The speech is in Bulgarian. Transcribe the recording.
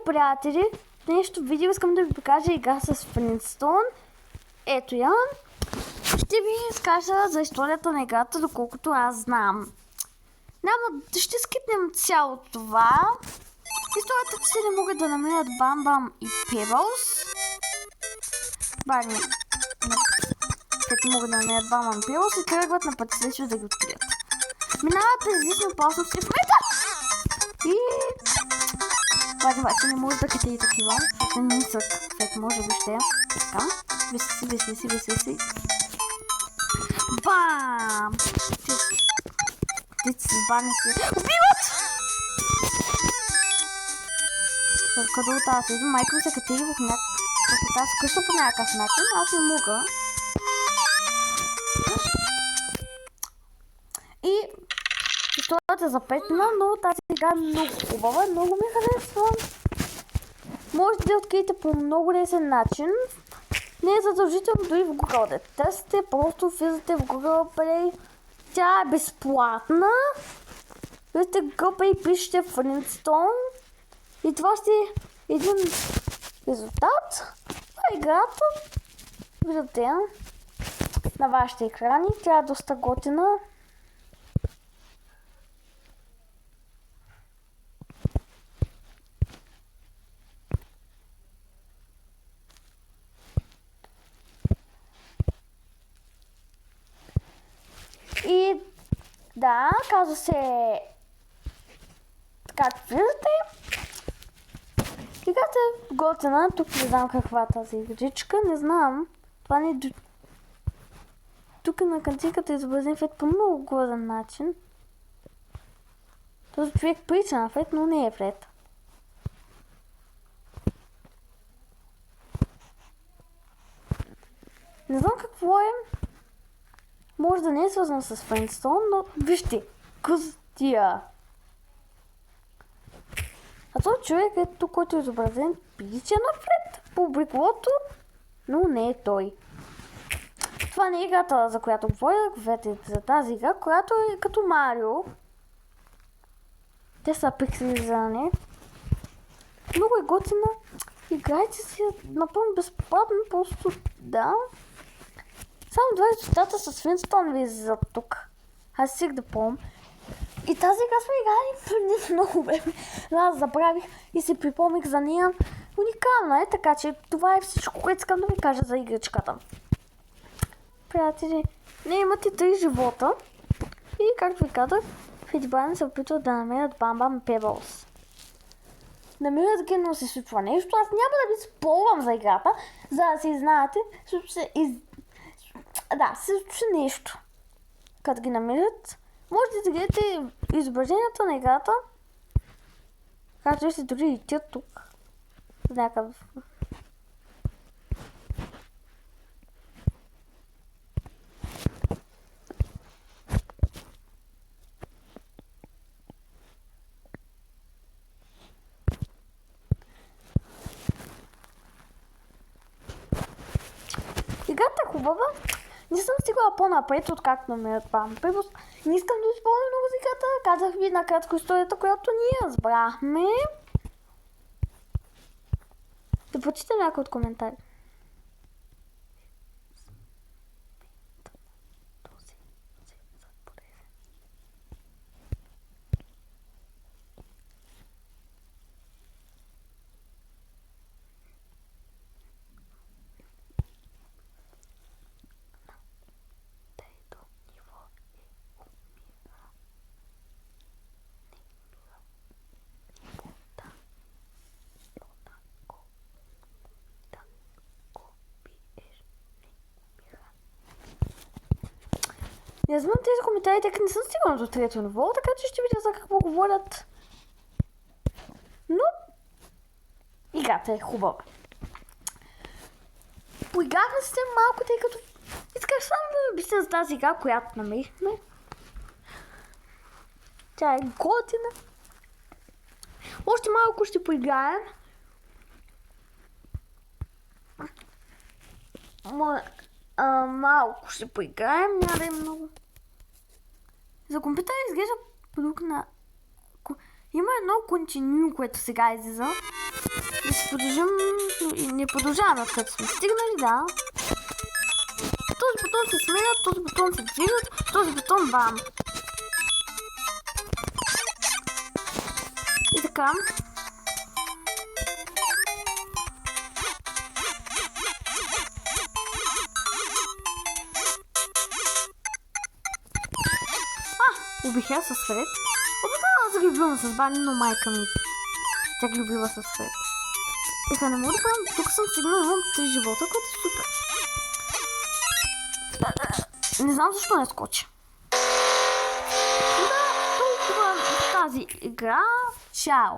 приятели, в днешното видео искам да ви покажа игра с Flintstone. Ето я. Ще ви разкажа за историята на играта, доколкото аз знам. Ще скипнем цялото това. Историята, че не могат да намерят Бам-Бам и Pebbles. Като могат да намерят Бам-Бам и Pebbles и тръгват на пътя да ги открият. Минават през различни опасности в момента. И... обаче не може да кате и такива, защото не нисък, което може би ще е. Така, виси. Бам! Дете се сбарни се. Убиват! Къде от тази седи, майка ми се катери в някакъв... тази къща по някакъв начин, аз не мога. И... историята е запетна, но тази игра е много хубава, много ми харесва. Можете да откриете по много лесен начин. Не е задължително дори в Google да търсите, просто влизате в Google Play. Тя е безплатна. Влизате в Google Play и пишете Flintstone. И това ще е един резултат на играта. Виждате на вашите екрани. Тя е доста готина. И да, казва се както виждате. Играта е готина. Тук не знам каква е тази игричка. Не знам. Това не е... тук на картинката е изобразен Фред по много гладен начин. Този човек прилича на Фред, но не е Фред. Не знам какво е. Може да не е свързано с Flintstone, но вижте, костия. А този човек е тук, който е изобразен, прилича на Фред по облеклото, но не е той. Това не е играта, за която говоря, говорите за тази игра, която е като Марио. Те са пикселизирани. Много е готина. Играйте си напълно безплатно, просто да. Само два резултата с Flintstone ви излизат тук. Аз си да помня. И тази игра сме играли преди много време. Аз забравих и си припомних за нея. Уникална е, така че това е всичко, което искам да ви кажа за игричката. Приятели, не имате 3 живота. И както ви казах, Федибани се опитват да намерят Бам-Бам и Pebbles. Намират ги, но се случва нещо. Аз няма да ви спорвам за играта, за да си знаете, да, се случи нещо. Като ги намерят, можете да гледате изображението на играта. Както ще дори и тя тук. Някакъв... играта е хубава. Не съм стигала по-напред, откакто намерят Бам Pebbles. Не искам да изпълня много за играта. Казах ви накратко историята, която ние разбрахме. Да прочита някой от коментари. Не знам тези коментари, тъй като не съм стигнала до трето ниво, така че ще видя за какво говорят. Но играта е хубава. Поиграхме се малко, тъй като исках само да ви обясня за тази игра, която намерихме. Тя е готина. Още малко ще поиграем. Малко ще поиграем, няма да е много. За компютъра изглежда продукт на... Има едно Continue, което сега излиза. Да си продължим и не продължаваме откъдето сме стигнали, да. Този бутон се сменя, този бутон се движат, този бутон бам. И така. Убих я с Фред. Обикновено се ги любила с Бани, но майка ми тя ги любила с Фред. И сега не мога да правим, тук съм стигнал, имам 3 живота, което е супер. Не знам защо не скочи. Да, толкова в тази игра. Чао!